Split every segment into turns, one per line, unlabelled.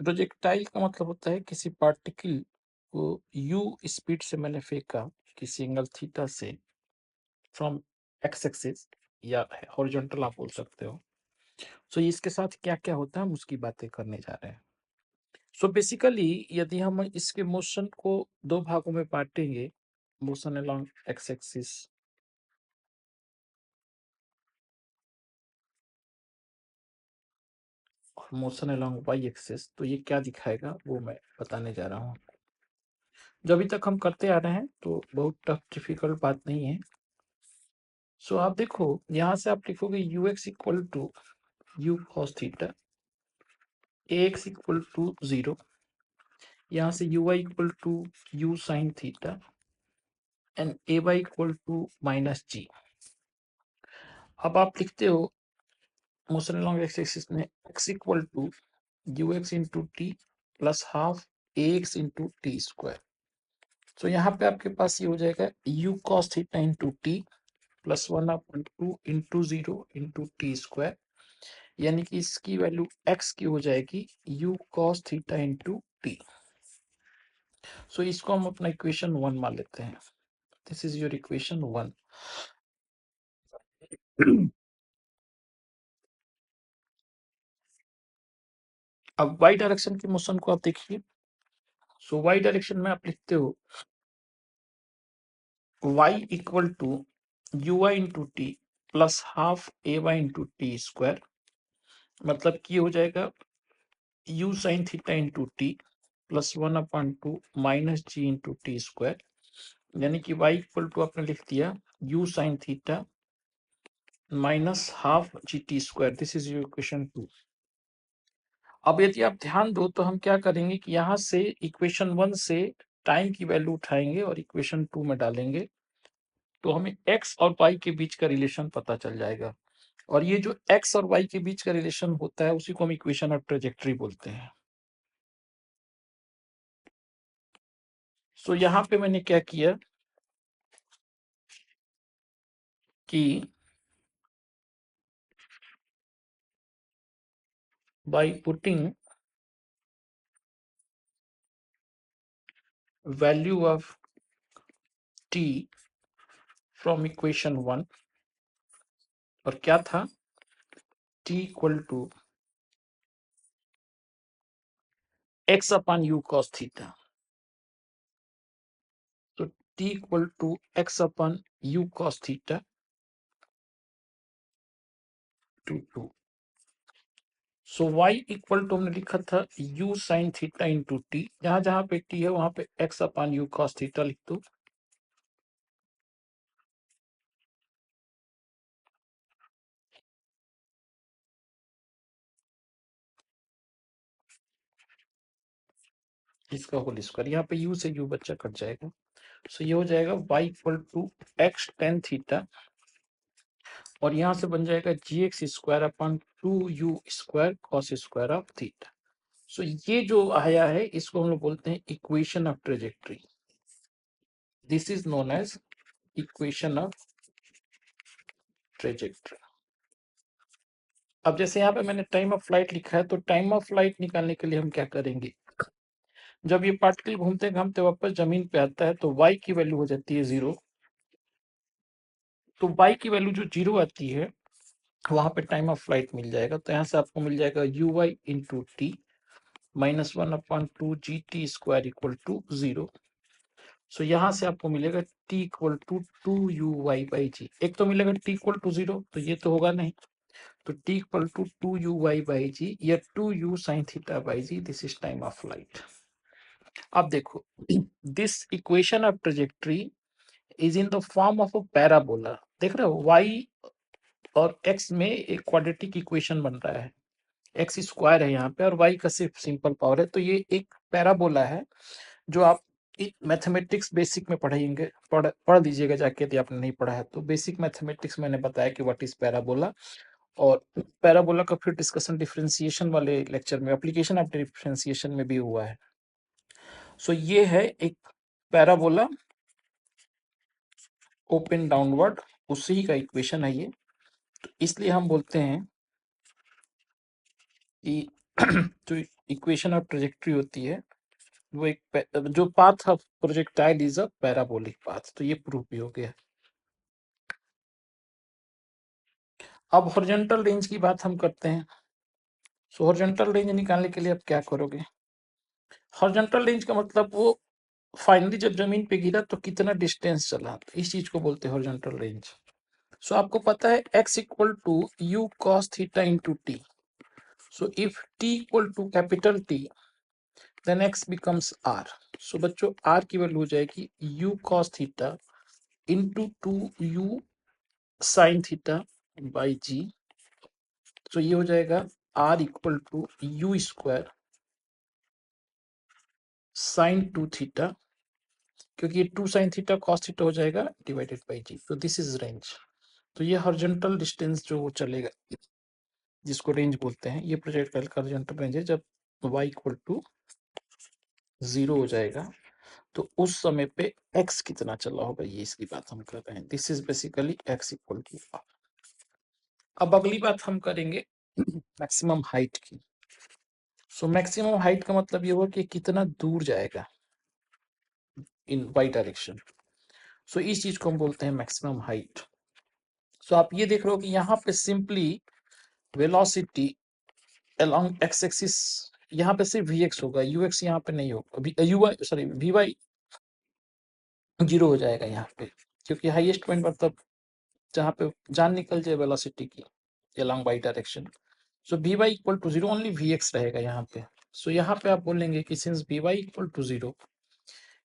Projectile का मतलब होता है किसी पार्टिकल को यू स्पीड से मैंने फेंका किसी एंगल थीटा से फ्रॉम एक्स एक्सिस या हॉरिजॉन्टल आप बोल सकते हो। सो इसके साथ क्या क्या होता है हम उसकी बातें करने जा रहे हैं। सो बेसिकली यदि हम इसके मोशन को दो भागों में बांटेंगे, मोशन अलोंग एक्स एक्सिस और मोशन अलोंग वाई एक्सिस, तो ये क्या दिखाएगा वो मैं बताने जा रहा हूँ। जो अभी तक हम करते आ रहे हैं तो बहुत टफ डिफिकल्ट बात नहीं है। सो आप देखो यहाँ से आप लिखोगे u x equal to you cos theta, a x equal to 0, यहाँ से u y equal to u sine theta and a y equal to minus g. अब आप लिखते हो मोशन अलोंग एक्स एक्सिस में x equal to u x into t plus half a x into t square. तो यहाँ पे आपके पास ये हो जाएगा u cos theta into t plus 1/2 into 0 into t square, यानी कि इसकी वैल्यू x की हो जाएगी u cos theta into T. So इसको हम अपना इक्वेशन 1 मान लेते हैं। This is your equation 1। अब y डायरेक्शन के मोशन को आप देखिए। सो y डायरेक्शन में आप लिखते हो y equal to you Y into t plus half a Y into t square, मतलब कि हो जाएगा u sine theta into t plus 1/2 minus g into t square, यानी कि y इक्वल टू आपने लिख दिया u sine theta minus half G T square. This is your equation 2। अब यदि आप ध्यान दो तो हम क्या करेंगे कि यहाँ से इक्वेशन 1 से टाइम की वैल्यू उठाएंगे और इक्वेशन 2 में डालेंगे, तो हमें x और y के बीच का रिलेशन पता चल जाएगा। और ये जो x और y के बीच का रिलेशन होता है उसी को हम इक्वेशन ऑफ ट्रेजेक्टरी बोलते हैं। सो यहाँ पे मैंने क्या किया कि by putting value of t from equation 1, और क्या था t equal to x upon u cos theta, तो t equal to x upon u cos theta to 2। So y equal to हमने लिखा था u sine theta into T, जहां जहां पे t है वहां पे x upon u cos theta लिख दो। इसका होल स्क्वायर, यहाँ पे u से u बच्चा कट जाएगा। सो ये हो जाएगा y equal to x tan theta, और यहाँ से बन जाएगा g x square upon 2u square cos square of theta. So ये जो आया है इसको हम लोग बोलते हैं equation of trajectory. This is known as equation of trajectory. अब जैसे यहाँ पे मैंने टाइम ऑफ फ्लाइट लिखा है, तो टाइम ऑफ फ्लाइट निकालने के लिए हम क्या करेंगे, जब ये पार्टिकल घूमते घामते वापस जमीन पे आता है तो y की वैल्यू हो जाती है 0। तो y की वैल्यू जो 0 आती है वहां पे टाइम ऑफ फ्लाइट मिल जाएगा। तो यहाँ से आपको मिल जाएगा U Y into T minus 1/2 G T square equal to 0। So यहाँ से आपको मिलेगा t इक्वल टू 2u/g। एक तो मिलेगा t इक्वल टू 0, तो ये तो होगा नहीं, तो t इक्वल टू 2u/g या 2u sin theta by G. This is time of flight. अब देखो this equation of trajectory is in the form of a parabola. देख रहे हो y और x में एक क्वाड्रेटिक इक्वेशन बन रहा है, एक्स स्क्वायर है यहाँ पे और y का सिर्फ सिंपल पावर है, तो ये एक पैराबोला है जो आप मैथमेटिक्स बेसिक में पढ़ेंगे, पढ़ लीजिएगा जाके यदि आपने नहीं पढ़ा है तो। बेसिक मैथमेटिक्स मैंने बताया कि व्हाट इज पैराबोला, और पैराबोला का फिर डिस्कशन डिफरेंशिएशन वाले लेक्चर में, एप्लीकेशन ऑफ डिफरेंशिएशन में भी हुआ है। सो ये है एक पैराबोला ओपन डाउनवर्ड, उसी का इक्वेशन है ये। तो इसलिए हम बोलते हैं कि जो इक्वेशन ऑफ ट्रेजेक्ट्री होती है वो एक जो path of projectile is a parabolic path, तो ये प्रूफ भी हो गया। अब हॉरिजॉन्टल रेंज की बात हम करते हैं। सो हॉरिजॉन्टल रेंज निकालने के लिए आप क्या करोगे? हॉरिजॉन्टल रेंज का मतलब वो फाइनली जब जमीन पे गिरा तो कितना डिस्टेंस चला, तो इस चीज को बोलते हैं हॉरिजॉन्टल रेंज। सो आपको पता है x equal to you cos theta into T. So if t equal to capital T then x becomes r। So बच्चों r की वैल्यू हो जाएगी u cos theta into 2u sine theta by g। तो ये हो जाएगा r equal to U square sine 2 theta, क्योंकि ये 2 साइन थीटा कॉस थीटा हो जाएगा डिवाइडेड बाई g। तो दिस इज रेंज। तो ये हॉरिजॉन्टल डिस्टेंस जो चलेगा जिसको रेंज बोलते हैं, ये प्रोजेक्टाइल का हॉरिजॉन्टल रेंज है जब y इक्वल टू 0 हो जाएगा तो उस समय पे x कितना चला होगा, ये इसकी बात हम कर रहे हैं। This is basically x equal to r। अब अगली बात हम करेंगे मैक्सिमम हाइट की। सो मैक्सिमम हाइट का मतलब ये हुआ कि कितना दूर जाएगा इन y डायरेक्शन। सो इस चीज को हम बोलते हैं मैक्सिमम हाइट। सो आप ये देख रहे हो कि यहाँ पे simply velocity along x axis यहाँ पे सिर्फ vx होगा, ux यहाँ पे नहीं होगा, सॉरी vy 0 हो जाएगा यहाँ पे, क्योंकि हाईएस्ट पॉइंट मतलब जहाँ पे जान निकल जाए वेलोसिटी की along y direction. So vy equal to 0 only vx रहेगा यहाँ पे। सो यहाँ पे आप बोलेंगे कि since vy equal to 0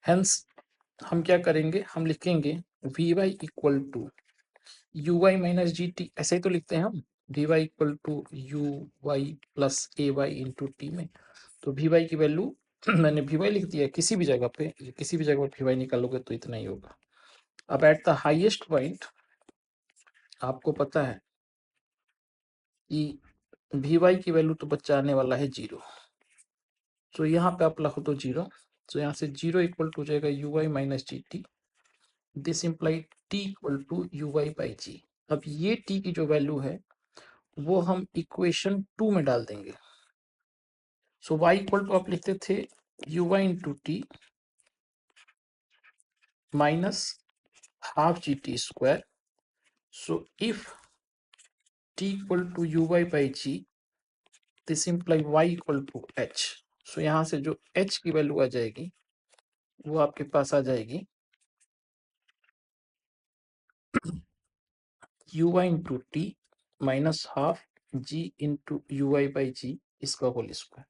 hence हम क्या करेंगे, हम लिखेंगे vy equal to uy minus gt, ऐसे ही तो लिखते हैं हम, vy equal to uy plus ay into T में। तो vy की वैल्यू मैंने vy लिख दिया किसी भी जगह पे, किसी भी जगह पर vy निकालोगे तो इतना ही होगा। अब एट द हाईएस्ट पॉइंट आपको पता है कि vy की वैल्यू तो बच्चा आने वाला है 0। तो यहाँ पे आप लिखो तो 0। तो यहाँ से 0 इक्वल टू जाएगा uy minus gt। This imply t equal to uy by g। अब ये t की जो वैल्यू है वो हम इक्वेशन 2 में डाल देंगे। सो y इक्वल टू आप लिखते थे uy into T minus half gt square. So if t equal to uy by g this imply y equal to h। सो यहाँ से जो h की वैल्यू आ जाएगी वो आपके पास आ जाएगी uy into T minus half g into uy by g इसका होल स्क्वायर।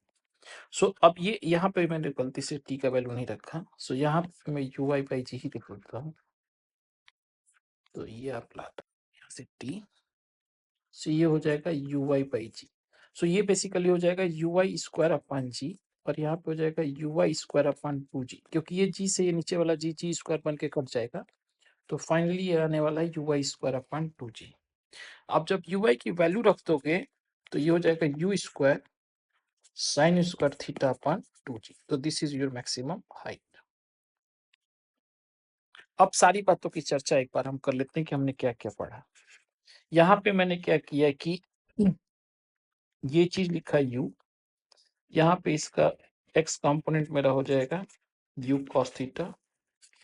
सो अब ये यहाँ पे मैंने गलती से t का वैल्यू नहीं रखा, सो यहाँ पे मैं uy बाई g ही लिख देता हूँ। तो ये आप लाता यहाँ से t, सो ये हो जाएगा uy बाई g। सो ये बेसिकली हो जाएगा uy स्क्वायर अपॉन g, और यहाँ पे हो जाएगा uy स्क्वायर अपॉन 2g, क्योंकि ये g से ये नीचे वाला g स्क्वायर बन के कट जाएगा। तो फाइनली ये आने वाला है uy स्क्वायर अपॉन 2g। अब जब uy की वैल्यू रख दोगे तो ये हो जाएगा u square sine square theta upon 2g। तो this is your maximum height. अब सारी बातों की चर्चा एक बार हम कर लेते हैं कि हमने क्या क्या पढ़ा। यहाँ पे मैंने क्या किया कि ये चीज लिखा u, यहाँ पे इसका x कंपोनेंट मेरा हो जाएगा u cos theta,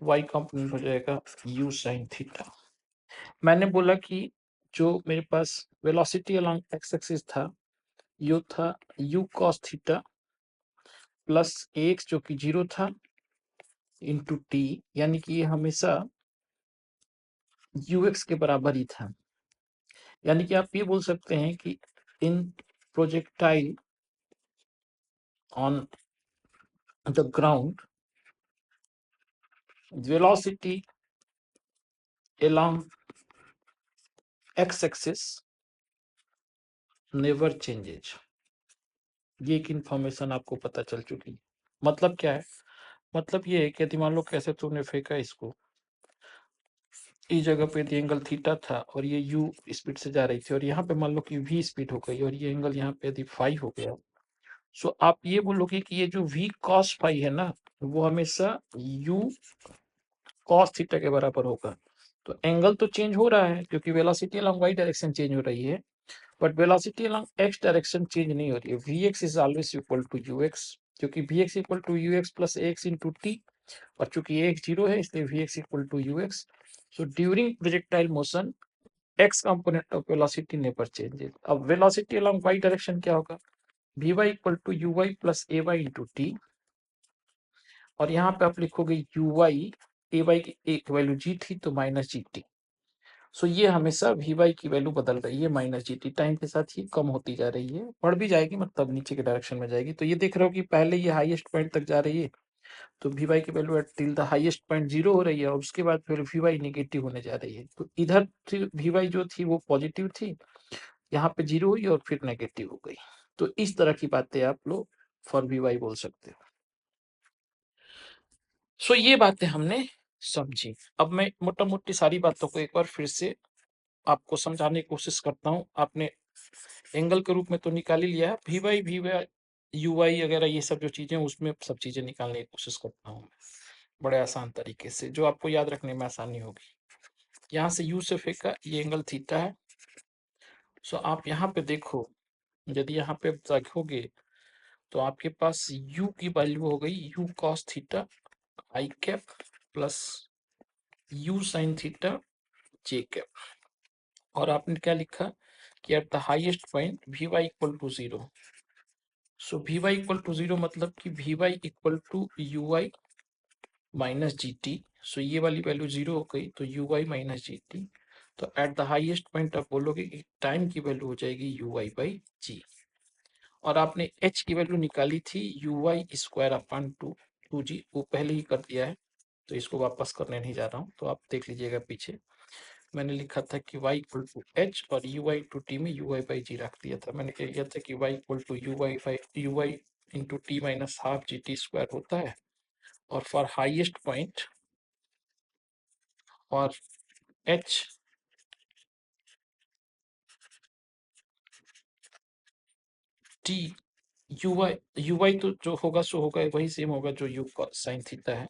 y component हो जाएगा u sin थीटा। मैंने बोला कि जो मेरे पास वेलोसिटी अलोंग x एक्सिस था यो था u cos theta plus ax जो कि 0 था इंटू टी, यानी कि ये हमेशा ux के बराबर ही था। यानी कि आप ये बोल सकते हैं कि in projectile on the ground velocity along x axis never changes. ये एक इंफॉर्मेशन आपको पता चल चुकी है। मतलब क्या है, मतलब ये है कि यदि मान लो कैसे तुमने फेंका इसको, इस जगह पे यदि एंगल थीटा था और ये u स्पीड से जा रही थी, और यहाँ पे मान लो कि v स्पीड हो गई और ये एंगल यहाँ पे यदि फाई हो गया, सो आप ये बोलोगे कि ये जो v cos फाई है ना वो हमेशा u cos थीटा के बराबर होगा। तो एंगल तो चेंज हो रहा है क्योंकि velocity along y direction change हो रही है, but velocity along x direction change नहीं हो रही है, v x is always equal to u x, क्योंकि v x equal to u x plus x into T, और चूंकि एक्स जीरो है इसलिए v x equal to u x. So during projectile motion x component of velocity never changes. अब velocity along y direction क्या होगा, vy equal to you Y plus A Y into T, और यहाँ पे आप लिखोगे यू वाई, ए वाई की एक वैल्यू जी थी तो माइनस जी टी. सो ये हमेशा वी वाई की वैल्यू बदल रही है, माइनस जी टी. टाइम के साथ ये कम होती जा रही है, बढ़ भी जाएगी, मतलब नीचे के डायरेक्शन में जाएगी. तो ये देख रहे हो कि पहले ये हाईएस्ट पॉइंट तक जा रही है, तो वी वाई की value at till the highest point zero हो रही है, और उसके बाद फिर वी वाई निगेटिव होने जा रही है. तो इधर वी वाई जो थी वो पॉजिटिव थी, यहाँ पे जीरो हुई और फिर नेगेटिव हो गई. तो इस तरह की बातें आप लोग फॉर वी वाई बोल सकते हो. सो ये बातें हमने समझी. अब मैं मोटा मोटी सारी बातों को एक बार फिर से आपको समझाने की कोशिश करता हूँ. आपने एंगल के रूप में तो निकाल ही लिया है, वी वाई यू वाई वगैरह ये सब जो चीजें, उसमें सब चीजें निकालने की कोशिश करता हूँ बड़े आसान तरीके से, जो आपको याद रखने में आसानी होगी. यहाँ से यू से फेंका, ये एंगल थीटा है. सो आप यहाँ पे देखो, यदि यहाँ पे देखोगे तो आपके पास u की वैल्यू हो गई u cos theta i cap plus u sin theta j cap, और आपने क्या लिखा कि at the highest point v y equal to zero. So v y equal to zero मतलब कि v y equal to you y minus g t. So ये वाली value zero हो गई तो u y minus g t. तो at the highest point आप बोलोगे कि टाइम की वैल्यू हो जाएगी यू वाई बाई जी, और आपने h की वैल्यू निकाली थी u y square upon two g, वो पहले ही कर दिया है तो इसको वापस करने नहीं जा रहा हूँ. तो आप देख लीजिएगा पीछे मैंने लिखा था कि y इक्वल टू एच और यू वाई टू टी में यू वाई बाई जी रख दिया था. मैंने क्या किया था कि y equal to you Y into T minus half G T square होता है, और फॉर हाइएस्ट पॉइंट और h टी यू वाई तो जो होगा सो होगा वही सेम होगा जो यू साइन थीटा है,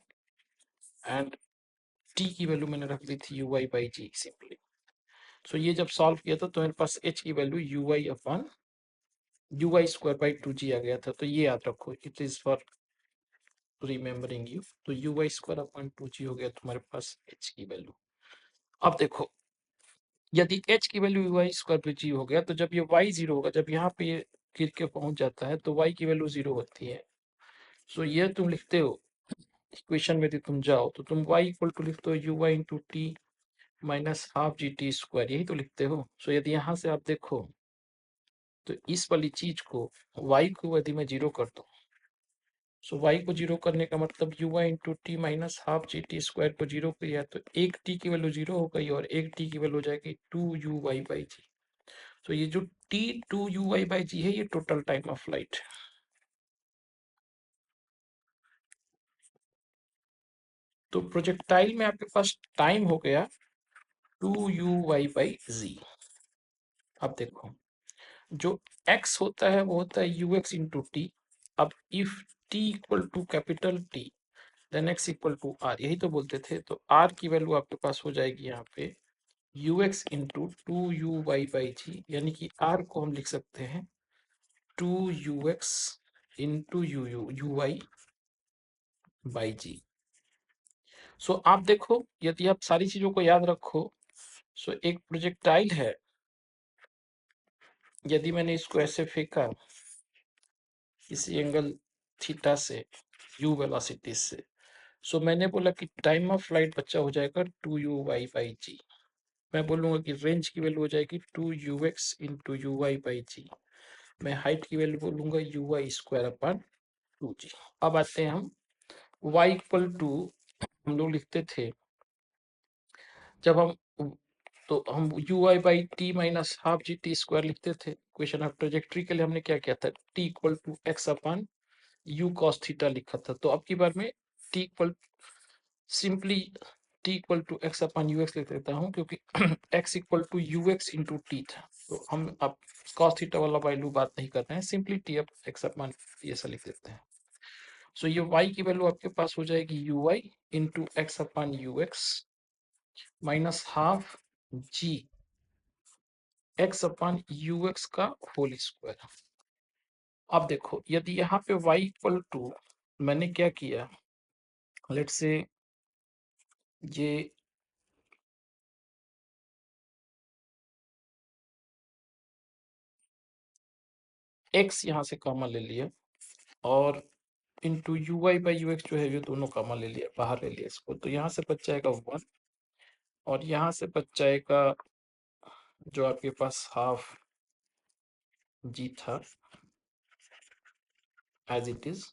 एंड टी की वैल्यू मैंने रख दी थी u Y by g simply. So ये जब सॉल्व किया था तो मेरे पास h की value u y upon u y square by two g आ गया था. तो ये याद रखो, it is for remembering you. तो u y square upon two g हो गया तुम्हारे पास h की वैल्यू. अब देखो, यदि h की value u y square by g हो गया तो जब ये y जीरो होगा, जब यहाँ पे ये गिर के पहुंच जाता है तो y की वैल्यू जीरो होती है. सो ये तुम लिखते हो इक्वेशन में, यदि तुम जाओ तो तुम y इक्वल टू लिखते हो U Y into T minus half G T square, यही तो लिखते हो. सो यदि यहाँ से आप देखो तो इस वाली चीज को y को यदि मैं जीरो कर दूं, सो y को जीरो करने का मतलब U Y into T minus half G T square को जीरो किया तो एक t की वैल्यू जीरो हो गई और एक t की वैल्यू हो जाएगी two you Y by g. तो ये जो t two you Y by g है ये टोटल टाइम ऑफ फ्लाइट. तो प्रोजेक्टाइल में आपके पास टाइम हो गया two you Y by g. अब देखो, जो x होता है वो होता है यू एक्स इंटू टी. अब if t equal to capital T then x equal to R, यही तो बोलते थे. तो r की वैल्यू आपके पास हो जाएगी यहाँ पे u x into two you Y by g, यानी कि r को हम लिख सकते हैं two u x into u Y by g. So आप देखो, यदि आप सारी चीजों को याद रखो, सो एक प्रोजेक्टाइल है, यदि मैंने इसको ऐसे फेंका इसी एंगल थीटा से u वेलोसिटी से, सो मैंने बोला कि टाइम ऑफ फ्लाइट बच्चा हो जाएगा two you Y by g. मैं बोलूंगा कि रेंज की वैल्यू हो जाएगी two u x into u Y by g. मैं हाइट की वैल्यू बोलूंगा u y square upon two g. अब आते हैं हम y इक्वल टू, हम लोग लिखते थे जब हम, तो हम U Y by T minus half G T square लिखते थे. इक्वेशन ऑफ ट्रेजेक्ट्री के लिए हमने क्या किया था, t equal to x upon u cos theta लिखा था. तो अब की बार में t equal simply t equal to x upon u x लिख देता हूँ, क्योंकि x equal to u x into t था. तो हम अब कॉस थीटा वाला वैल्यू बात नहीं कर रहे हैं, simply t up x upon ऐसा लिख देते हैं. सो ये y की वैल्यू आपके पास हो जाएगी u Y into x upon u x minus half g x upon u x का होल स्क्वायर। अब देखो यदि यहाँ पे y इक्वल टू, मैंने क्या किया, लेट से ये x यहाँ से कॉमन ले लिया और into u Y by u x जो है ये दोनों कॉमन ले लिया, बाहर ले लिया इसको, तो यहाँ से बच जाएगा 1 और यहाँ से बच जाएगा जो आपके पास हाफ जी था एज इट इज,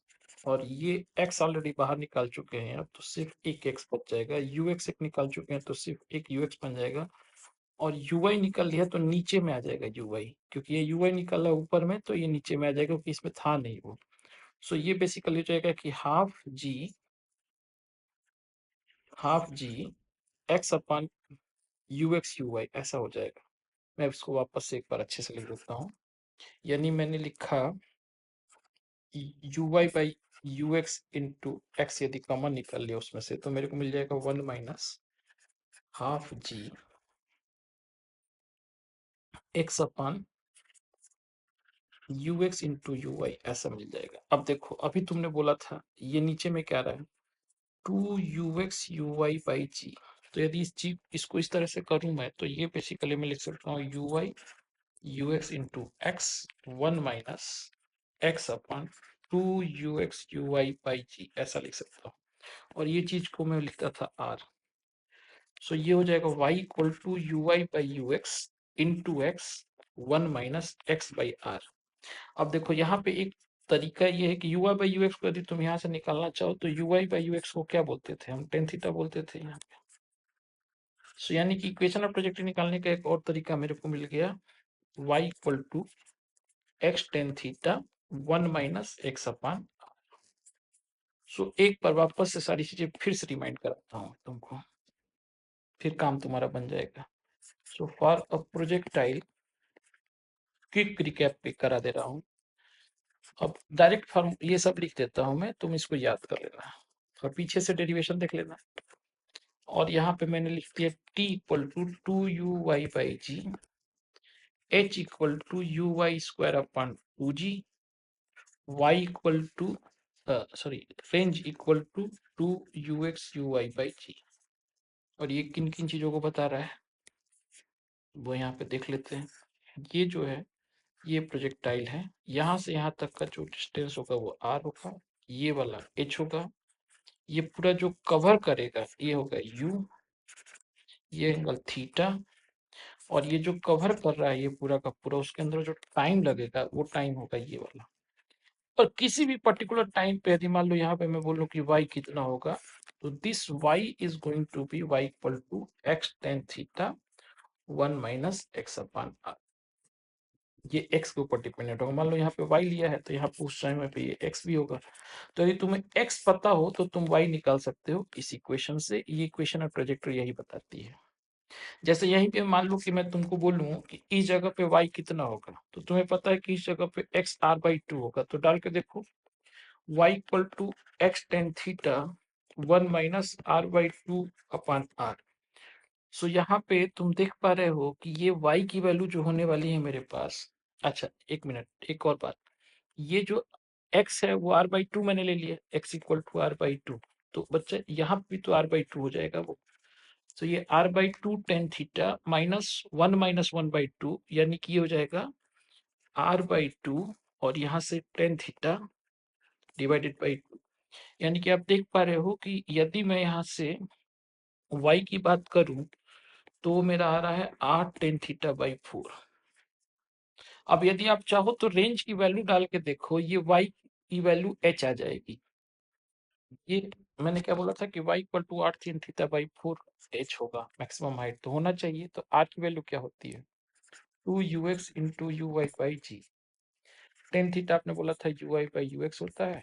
और ये x ऑलरेडी बाहर निकाल चुके हैं अब, तो सिर्फ एक x बच जाएगा, यू एक्स एक निकाल चुके हैं तो सिर्फ एक यू एक्स बन जाएगा, और यू वाई निकल लिया तो नीचे में आ जाएगा यू वाई, क्योंकि ये यू वाई निकला ऊपर में तो ये नीचे में आ जाएगा क्योंकि इसमें था नहीं वो। सो ये बेसिकली हो जाएगा कि half g x upon u x u y, ऐसा हो जाएगा। मैं इसको वापस से एक बार अच्छे से लिख देता हूँ, यानी मैंने लिखा u Y by u x into x, यदि कॉमन निकल लिया उसमें से तो मेरे को मिल जाएगा 1 minus half g x upon u x into u y, ऐसा मिल जाएगा। अब देखो अभी तुमने बोला था ये नीचे में क्या रहा है, 2 ux uy/g, तो यदि इसको इस तरह से करूं मैं तो ये बेसिकली मैं लिख सकता हूँ uy/ux into x 1 minus x upon 2 ux uy/g, ऐसा लिख सकता हूँ, और ये चीज को मैं लिखता था r। सो ये हो जाएगा y equal to uy/ux into x 1 minus x by r. अब देखो यहाँ पे एक तरीका ये है कि UI बाई यू एक्स को यदि तुम यहाँ से निकालना चाहो तो UI बाई यू एक्स को क्या बोलते थे हम, टेन थीटा बोलते थे यहाँ पे। सो यानी कि इक्वेशन ऑफ ट्रेजेक्टरी निकालने का एक और तरीका मेरे को मिल गया, y equal to x tan theta 1 minus x upon. So एक बार वापस से सारी चीजें फिर से रिमाइंड कराता हूँ तुमको, फिर काम तुम्हारा बन जाएगा। So for a projectile, quick recap पे करा दे रहा हूँ, अब डायरेक्ट फॉर्म ये सब लिख देता हूँ मैं, तुम इसको याद कर लेना और पीछे से डेरिवेशन देख लेना। और यहाँ पे मैंने लिख दिया t equal to 2u(y/g), h equal to uy square upon 2g, y equal to range equal to 2ux uy/g। और ये किन किन चीजों को बता रहा है वो यहाँ पे देख लेते हैं। ये जो है ये प्रोजेक्टाइल है, यहाँ से यहाँ तक का जो डिस्टेंस होगा वो r होगा, ये वाला h होगा, ये पूरा जो कवर करेगा ये होगा u, ये एंगल थीटा, और ये जो कवर कर रहा है ये पूरा का पूरा, उसके अंदर जो टाइम लगेगा वो टाइम होगा ये वाला। और किसी भी पर्टिकुलर टाइम पे यदि मान लो यहाँ पे मैं बोलूँ कि y कितना होगा, तो this y is going to be y equal to x tan theta 1 minus x upon r. ये x के ऊपर डिपेंडेंट होगा, मान लो यहाँ पे y लिया है तो यहाँ पे उस टाइम पे ये x भी होगा। तो यदि तुम्हें x पता हो तो तुम y निकाल सकते हो इस इक्वेशन से, ये इक्वेशन ऑफ ट्रेजेक्टरी यही बताती है। जैसे यहीं पे मान लो कि मैं तुमको बोलूं कि इस जगह पे y कितना होगा, तो तुम्हें पता है कि इस जगह पे x r/2 होगा, तो डाल के देखो y equal to x tan theta 1 minus r/2 upon r। So यहाँ पे तुम देख पा रहे हो कि ये y की वैल्यू जो होने वाली है मेरे पास। अच्छा एक मिनट, एक और बात, ये जो x है वो r/2 मैंने ले लिया, x इक्वल टू r/2, तो बच्चा यहाँ भी तो r/2 हो जाएगा वो। तो ये r/2 टेन थीटा -1 - 1/2, यानी कि ये हो जाएगा r/2 और यहाँ से टेन थीटा डिवाइडेड बाई 2। यानी कि आप देख पा रहे हो कि यदि मैं यहाँ से y की बात करूं तो मेरा आ रहा है r tan θ/4। अब यदि आप चाहो तो रेंज की वैल्यू डाल के देखो, ये y की वैल्यू h आ जाएगी। ये मैंने क्या बोला था कि y equal to r tan θ/4 h होगा, मैक्सिमम हाइट तो होना चाहिए। तो r की वैल्यू क्या होती है, 2ux into uy/g। Tan theta आपने बोला था uy/ux होता है,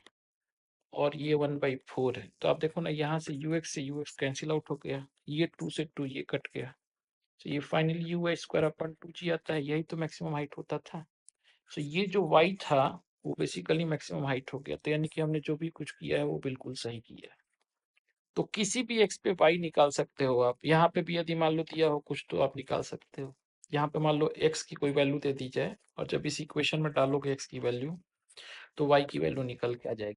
और ये 1/4 है। तो आप देखो ना यहाँ से ux से ux कैंसिल आउट हो गया, ये 2 से 2 ये कट गया, तो ये finally uy square upon 2g आता है, यही तो मैक्सिमम हाइट होता था। तो ये जो y था वो बेसिकली मैक्सिमम हाइट हो गया, तो यानी कि हमने जो भी कुछ किया है वो बिल्कुल सही किया है। तो किसी भी x पे y निकाल सकते हो आप, यहाँ पे भी यदि मान लो दिया हो कुछ तो आप निकाल सकते हो। यहाँ पे मान लो x की कोई वैल्यू दे दी जाए और जब इस इक्वेशन में डालोगे x की वैल्यू तो y की वैल्यू निकल के आ जाएगी।